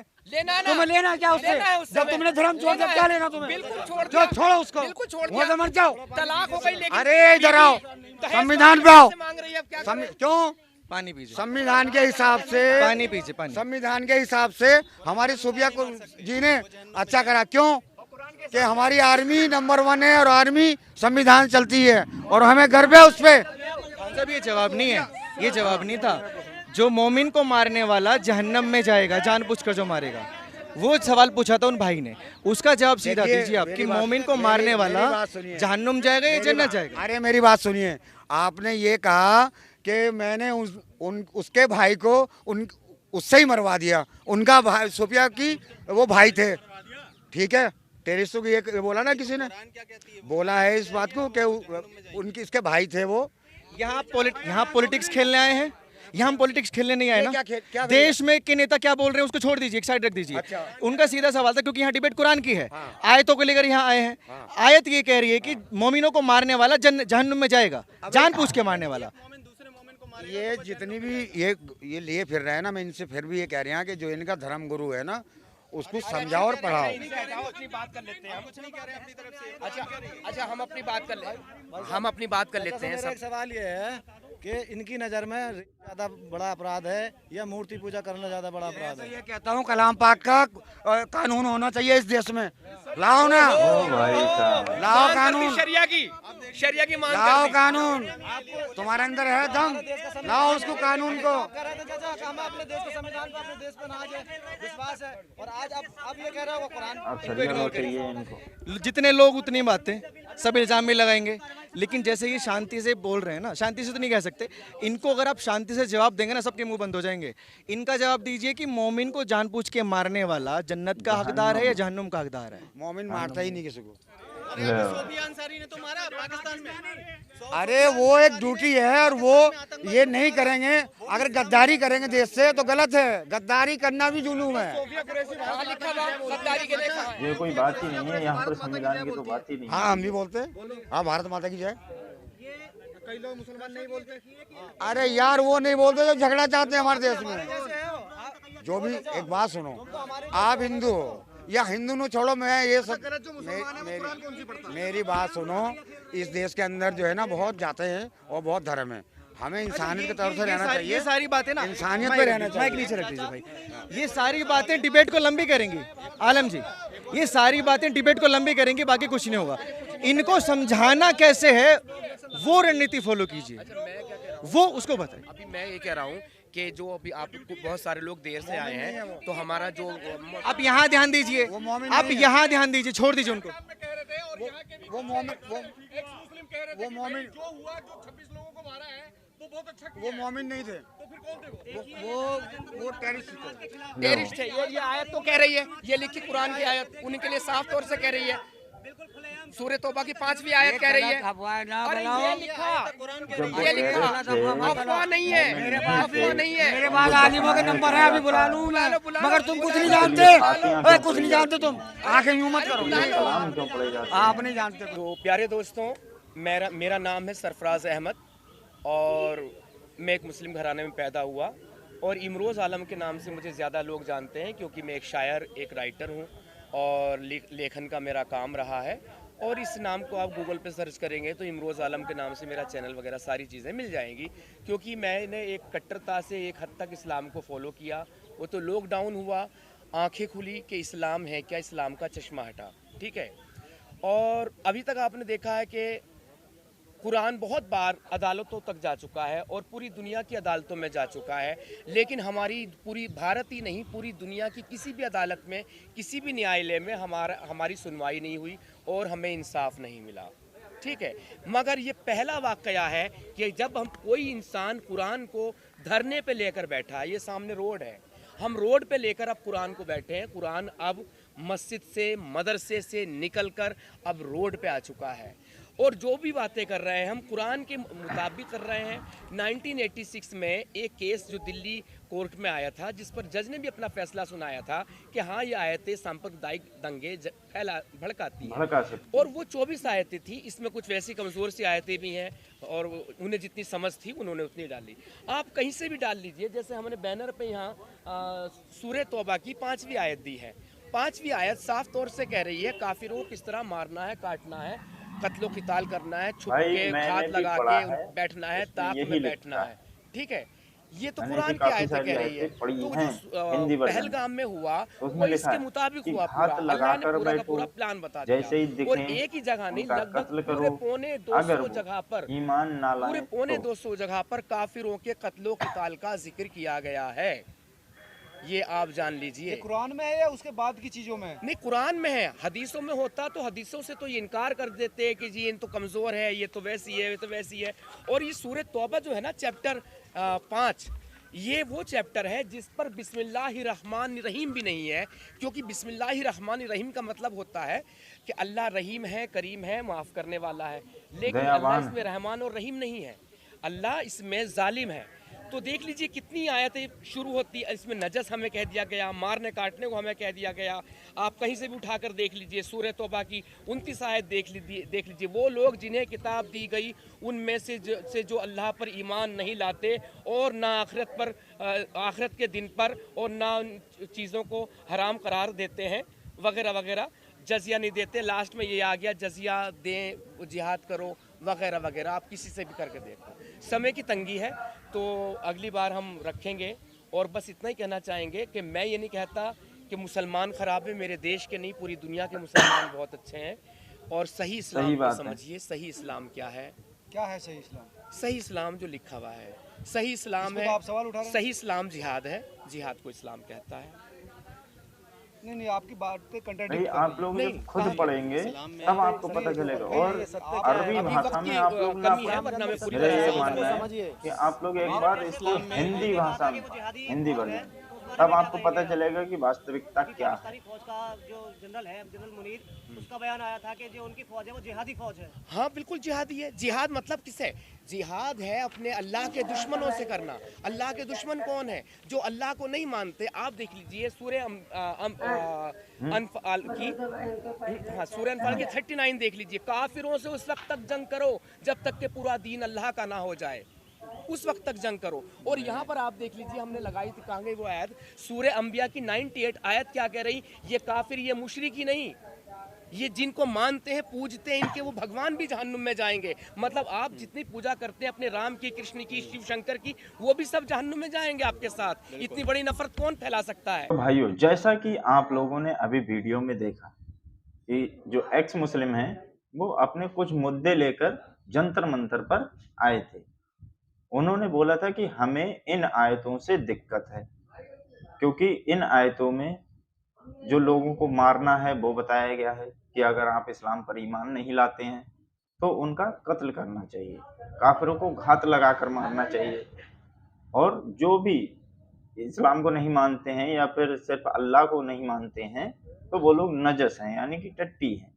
तुम्हें लेना क्या उससे? जब तुमने धर्म छोड़ दिया, क्या लेना तुम्हें? जो छोड़ो उसको, वहाँ से मर जाओ। तलाक हो गई, लेकिन अरे इधर आओ, संविधान पे आओ। मांग रही है, अब क्या? क्यों? पानी पीजिए, संविधान के हिसाब से, पानी पीजिए, पानी। संविधान के हिसाब से हमारी सूफिया जी ने अच्छा करा। क्यों? कि हमारी आर्मी नंबर 1 है और आर्मी संविधान चलती है और हमें गर्व है उस पे। सब ये जवाब नहीं है, ये जवाब नहीं था। जो मोमिन को मारने वाला जहन्नम में जाएगा, जानबूझकर जो मारेगा, वो सवाल पूछा था उन भाई ने। उसका जवाब सीधा दीजिए आप कि मोमिन को मारने वाला जहन्नुम जाएगा या जन्नत जाएगा? अरे मेरी बात सुनिए, आपने ये कहा कि मैंने उसके भाई को उससे ही मरवा दिया। उनका भाई सोफिया की वो भाई थे, ठीक है? टेरिस्टो की ये बोला ना किसी ने, बोला है इस बात को कि उनके इसके भाई थे वो। यहाँ पॉलिटिक्स खेलने आए हैं? यहाँ हम पॉलिटिक्स खेलने नहीं आए ना। क्या देश में के नेता क्या बोल रहे हैं उसको छोड़ दीजिए, एक साइड रख दीजिए। अच्छा। उनका सीधा सवाल था, क्योंकि यहाँ डिबेट कुरान की है। हाँ। आयतों को लेकर यहाँ आए हैं। हाँ। आयत ये कह रही है कि मोमिनों को मारने वाला जहन्नुम में जाएगा, जानबूझ के मारने वाला। ये जितनी भी ये लिए फिर रहे हैं ना, मैं इनसे फिर भी ये कह रहे हैं कि जो इनका धर्म गुरु है ना, उसको समझाओ और पढ़ाओ। अपनी बात कर लेते हैं। अच्छा हम अपनी बात कर लेते हैं। एक सवाल ये है कि इनकी नज़र में ज़्यादा बड़ा अपराध है या मूर्ति पूजा करना ज़्यादा बड़ा अपराध है? ये कहता हूँ कलाम पाक का कानून होना चाहिए इस देश में। लाओ ना, लाओ कानून, शरिया की मांग लाओ कर दी। कानून। तुम्हारे अंदर है दम, लाओ उसको कानून को। हमें अपने देश के संविधान पर, अपने देश पर नाज है, विश्वास है, और आज अब ये कह रहा है वो कुरान। अब सरिया लो चाहिए इनको। जितने लोग उतनी बातें, सब इल्जाम भी लगाएंगे। लेकिन जैसे ये शांति से बोल रहे हैं ना, शांति से तो नहीं कह सकते इनको, अगर आप शांति से जवाब देंगे ना सबके मुंह बंद हो जाएंगे। इनका जवाब दीजिए कि मोमिन को जानबूझ के मारने वाला जन्नत का हकदार है या जहन्नुम का हकदार है? मोमिन मारता ही नहीं किसी को। सोफिया अंसारी ने तो मारा पाकिस्तान में। अरे वो एक ड्यूटी है और वो ये नहीं करेंगे। अगर गद्दारी करेंगे देश से तो गलत है, गद्दारी करना भी जुलूम है। ये कोई बात ही नहीं है, यहाँ पर संविधान की तो बात ही नहीं है। हाँ हम भी बोलते हैं, हाँ भारत माता की जय। कई लोग मुसलमान नहीं बोलते। अरे यार वो नहीं बोलते जो झगड़ा चाहते हैं हमारे देश में। जो भी, एक बात सुनो, आप हिंदू हो या हिंदू नो छोड़ो, मैं ये सब मेरी बात सुनो, इस देश के अंदर जो है ना बहुत जाते हैं और बहुत धर्म है। हमें इंसानियत की तरफ से रहना चाहिए। ये सारी बातें ना इंसानियत पे रहना चाहिए। माइक नीचे रख दीजिए भाई। ये सारी बातें डिबेट को लंबी करेंगी आलम जी, ये सारी बातें डिबेट को लंबी करेंगी, बाकी कुछ नहीं होगा। इनको समझाना कैसे है वो रणनीति फॉलो कीजिए, वो उसको बताइए। अभी मैं ये कह रहा हूँ कि जो अभी आप बहुत सारे लोग देर से आए हैं, तो हमारा जो आप यहाँ ध्यान दीजिए, आप यहाँ ध्यान दीजिए, छोड़ दीजिए उनको। वो मोमिन जो हुआ, जो 26 लोगों को मारा है वो बहुत अच्छा किया वो मोमिन नहीं थे, तो फिर कौन थे वो टेररिस्ट थे। टेररिस्ट है। ये आयत तो कह रही है, ये लिखी कुरान की आयत उनके लिए साफ तौर से कह रही है। सूरह तौबा की 5वीं आयत कह रही है। अरे ये लिखा, ये लिखा, अफवाह नहीं है, अफवाह नहीं है। मेरे पास आलिमों के नंबर है, अभी बुला लूं मैं, मगर तुम कुछ नहीं जानते, कुछ नहीं जानते तुम, आंखें यूं मत करो, सलाम क्यों पड़े जाते हैं? आप नहीं जानते। तो प्यारे दोस्तों, मेरा नाम है सरफराज अहमद और मैं एक मुस्लिम घराने में पैदा हुआ और इमरोज़ आलम के नाम से मुझे ज़्यादा लोग जानते हैं क्योंकि मैं एक शायर, एक राइटर हूँ और लेखन का मेरा काम रहा है। और इस नाम को आप गूगल पे सर्च करेंगे तो इमरोज़ आलम के नाम से मेरा चैनल वगैरह सारी चीज़ें मिल जाएंगी, क्योंकि मैंने एक कट्टरता से एक हद तक इस्लाम को फॉलो किया। वो तो लॉकडाउन हुआ, आंखें खुली कि इस्लाम है क्या, इस्लाम का चश्मा हटा, ठीक है। और अभी तक आपने देखा है कि कुरान बहुत बार अदालतों तक जा चुका है और पूरी दुनिया की अदालतों में जा चुका है, लेकिन हमारी पूरी भारत ही नहीं पूरी दुनिया की किसी भी अदालत में, किसी भी न्यायालय में हमारी सुनवाई नहीं हुई और हमें इंसाफ नहीं मिला, ठीक है। मगर ये पहला वाक़या है कि जब हम कोई इंसान कुरान को धरने पे लेकर बैठा है, ये सामने रोड है, हम रोड पे लेकर अब कुरान को बैठे हैं। कुरान अब मस्जिद से, मदरसे से निकलकर अब रोड पे आ चुका है और जो भी बातें कर रहे हैं हम कुरान के मुताबिक कर रहे हैं। 1986 में एक केस जो दिल्ली कोर्ट में आया था, जिस पर जज ने भी अपना फैसला सुनाया था कि हाँ ये आयतें सांप्रदायिक दंगे भड़काती हैं, और वो 24 आयतें थी। इसमें कुछ वैसी कमज़ोर सी आयतें भी हैं और उन्हें जितनी समझ थी उन्होंने उतनी डाली। आप कहीं से भी डाल लीजिए, जैसे हमने बैनर पे यहाँ सूरह तौबा की 5वीं आयत दी है। 5वीं आयत साफ तौर से कह रही है काफिरों को किस तरह मारना है, काटना है, कत्लो क़िताल करना है, छुप के घात लगा के बैठना है, ताक में बैठना है, ठीक है। ये तो कुरान की आयतें कह रही है। तो जो पहलगाम में हुआ वो इसके मुताबिक हुआ, पूरा अल्लाह ने पूरा का पूरा प्लान बता दिया। और एक ही जगह नहीं, लगभग पूरे पौने 200 जगह पर, पूरे पौने 200 जगह पर काफिरों के कत्लो क़िताल का जिक्र किया गया है। ये आप जान लीजिए। कुरान में है या उसके बाद की चीजों में? नहीं, कुरान में है। हदीसों में होता तो हदीसों से तो ये इनकार कर देते हैं कि जी ये तो कमज़ोर है, ये तो वैसी है, ये तो वैसी है। और ये सूरह तौबा जो है ना, चैप्टर 5, ये वो चैप्टर है जिस पर बिस्मिल्लाहिर्रहमानिर्रहीम भी नहीं है, क्योंकि बिस्मिल्लाहिर्रहमानिर्रहीम का मतलब होता है कि अल्लाह रहीम है, करीम है, माफ़ करने वाला है, लेकिन अल्लाह इसमें रहमान और रहीम नहीं है, अल्लाह इसमें जालिम है। तो देख लीजिए कितनी आयतें शुरू होती है। इसमें नजस हमें कह दिया गया, मारने काटने को हमें कह दिया गया। आप कहीं से भी उठाकर देख लीजिए, सूरह तौबा की 29 आयत देख लीजिए। वो लोग जिन्हें किताब दी गई उनमें से जो अल्लाह पर ईमान नहीं लाते और ना आखिरत के दिन पर और ना चीज़ों को हराम करार देते हैं वगैरह वगैरह, जजिया नहीं देते। लास्ट में ये आ गया जजिया दें, जिहाद करो वगैरह वगैरह। आप किसी से भी करके देखो। समय की तंगी है तो अगली बार हम रखेंगे। और बस इतना ही कहना चाहेंगे कि मैं ये नहीं कहता कि मुसलमान ख़राब है, मेरे देश के नहीं पूरी दुनिया के मुसलमान बहुत अच्छे हैं। और सही इस्लाम को समझिए। सही इस्लाम क्या है? क्या है सही इस्लाम? सही इस्लाम जो लिखा हुआ है, सही इस्लाम है। आप सवाल उठा रहे हैं? सही इस्लाम जिहाद है, जिहाद को इस्लाम कहता है। नहीं आपकी बात पे भाई कंट्राडिक्ट आप लोग नहीं, जब खुद कहाँ- पढ़ेंगे तब आपको पता चलेगा। और सत्य अरबी अभी भाषा वक्त में की आप लोग ना कमी है, वरना मैं पूरी मेरा तरह ये से मानना है समझिए। कि आप लोग एक बार इसको हिंदी भाषा में हिंदी वर्जन, तब आपको पता चलेगा कि वास्तविकता क्या है। पाकिस्तानी फौज का जो जनरल है, जनरल मुनीर, उसका बयान आया था कि जो उनकी फौज है वो जिहादी फौज है। हाँ बिल्कुल जिहादी है। जिहाद मतलब किसे? जिहाद है अपने अल्लाह के दुश्मनों से करना। अल्लाह के दुश्मन कौन है? जो अल्लाह को नहीं मानते। आप देख लीजिए सूरह अनफाल की, हाँ सूरह अनफाल की 39 देख लीजिए। काफिरों से उस वक्त तक जंग करो जब तक के पूरा दीन अल्लाह का ना हो जाए, उस वक्त तक जंग करो। और यहाँ पर आप देख लीजिए, हमने लगाई थी कहाँ गई वो आयत, सूरह अंबिया की 98 आयत क्या कह रही? ये काफिर, ये मुशरिकी नहीं, ये जिनको मानते हैं पूजते हैं इनके, वो भगवान भी जहन्नुम में जाएंगे। मतलब आप जितनी पूजा करते हैं अपने राम की, कृष्ण की, शिव शंकर की, वो भी सब जहन्नुम में जाएंगे आपके साथ। इतनी बड़ी नफरत कौन फैला सकता है? तो भाइयों, जैसा कि आप लोगों ने अभी वीडियो में देखा कि जो एक्स मुस्लिम हैं वो अपने कुछ मुद्दे लेकर जंतर मंतर पर आए थे। उन्होंने बोला था कि हमें इन आयतों से दिक्कत है, क्योंकि इन आयतों में जो लोगों को मारना है वो बताया गया है कि अगर आप इस्लाम पर ईमान नहीं लाते हैं तो उनका कत्ल करना चाहिए, काफिरों को घात लगाकर मारना चाहिए। और जो भी इस्लाम को नहीं मानते हैं या फिर सिर्फ अल्लाह को नहीं मानते हैं तो वो लोग नजस हैं, यानी कि टट्टी हैं।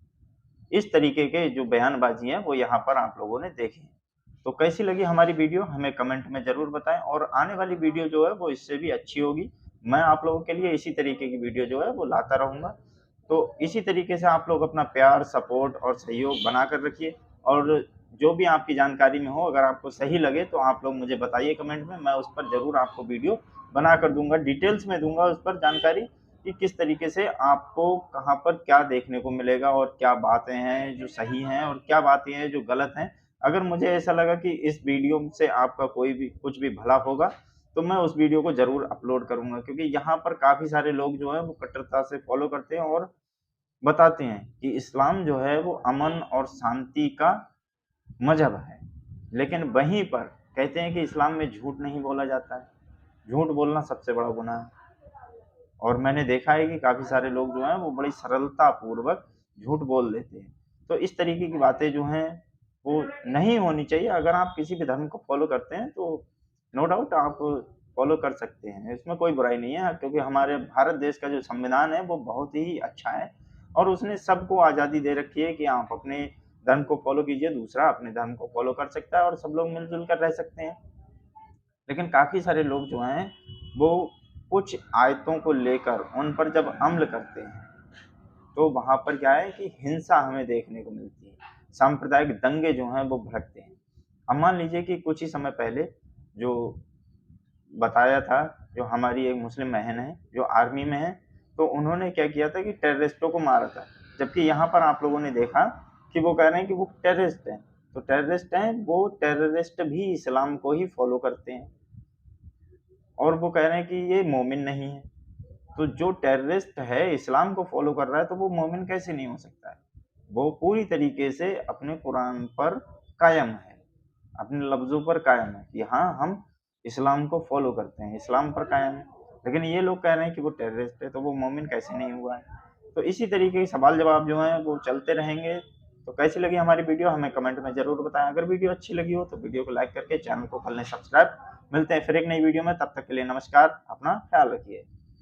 इस तरीके के जो बयानबाजी है वो यहाँ पर आप लोगों ने देखे हैं। तो कैसी लगी हमारी वीडियो हमें कमेंट में जरूर बताएं, और आने वाली वीडियो जो है वो इससे भी अच्छी होगी। मैं आप लोगों के लिए इसी तरीके की वीडियो जो है वो लाता रहूंगा। तो इसी तरीके से आप लोग अपना प्यार, सपोर्ट और सहयोग बना कर रखिए। और जो भी आपकी जानकारी में हो, अगर आपको सही लगे तो आप लोग मुझे बताइए कमेंट में, मैं उस पर जरूर आपको वीडियो बना कर दूंगा, डिटेल्स में दूंगा उस पर जानकारी कि किस तरीके से आपको कहाँ पर क्या देखने को मिलेगा और क्या बातें हैं जो सही हैं और क्या बातें हैं जो गलत हैं। अगर मुझे ऐसा लगा कि इस वीडियो से आपका कोई भी कुछ भी भला होगा तो मैं उस वीडियो को जरूर अपलोड करूंगा, क्योंकि यहाँ पर काफी सारे लोग जो है वो कट्टरता से फॉलो करते हैं और बताते हैं कि इस्लाम जो है वो अमन और शांति का मजहब है, लेकिन वहीं पर कहते हैं कि इस्लाम में झूठ नहीं बोला जाता है। झूठ बोलना सबसे बड़ा गुनाह है। और मैंने देखा है कि काफ़ी सारे लोग जो हैं वो बड़ी सरलता पूर्वक झूठ बोल देते हैं। तो इस तरीके की बातें जो हैं वो नहीं होनी चाहिए। अगर आप किसी भी धर्म को फॉलो करते हैं तो नो डाउट आप फॉलो कर सकते हैं, इसमें कोई बुराई नहीं है, क्योंकि हमारे भारत देश का जो संविधान है वो बहुत ही अच्छा है और उसने सबको आज़ादी दे रखी है कि आप अपने धर्म को फॉलो कीजिए, दूसरा अपने धर्म को फॉलो कर सकता है और सब लोग मिलजुल कर रह सकते हैं। लेकिन काफ़ी सारे लोग जो हैं वो कुछ आयतों को लेकर उन पर जब अमल करते हैं तो वहाँ पर क्या है कि हिंसा हमें देखने को मिलती है, सांप्रदायिक दंगे जो हैं वो भड़कते हैं। अब मान लीजिए कि कुछ ही समय पहले जो बताया था, जो हमारी एक मुस्लिम बहन है जो आर्मी में है, तो उन्होंने क्या किया था कि टेररिस्टों को मारा था, जबकि यहाँ पर आप लोगों ने देखा कि वो कह रहे हैं कि वो टेररिस्ट हैं। तो टेररिस्ट हैं, वो टेररिस्ट भी इस्लाम को ही फॉलो करते हैं और वो कह रहे हैं कि ये मोमिन नहीं है। तो जो टेररिस्ट है इस्लाम को फॉलो कर रहा है तो वो मोमिन कैसे नहीं हो सकता है? वो पूरी तरीके से अपने कुरान पर कायम है, अपने लफ्ज़ों पर कायम है कि हाँ हम इस्लाम को फॉलो करते हैं, इस्लाम पर कायम है। लेकिन ये लोग कह रहे हैं कि वो टेररिस्ट है, तो वो मोमिन कैसे नहीं हुआ है? तो इसी तरीके के सवाल जवाब जो हैं वो चलते रहेंगे। तो कैसी लगी हमारी वीडियो हमें कमेंट में ज़रूर बताएं। अगर वीडियो अच्छी लगी हो तो वीडियो को लाइक करके चैनल को कर लें सब्सक्राइब। मिलते हैं फिर एक नई वीडियो में, तब तक के लिए नमस्कार, अपना ख्याल रखिए।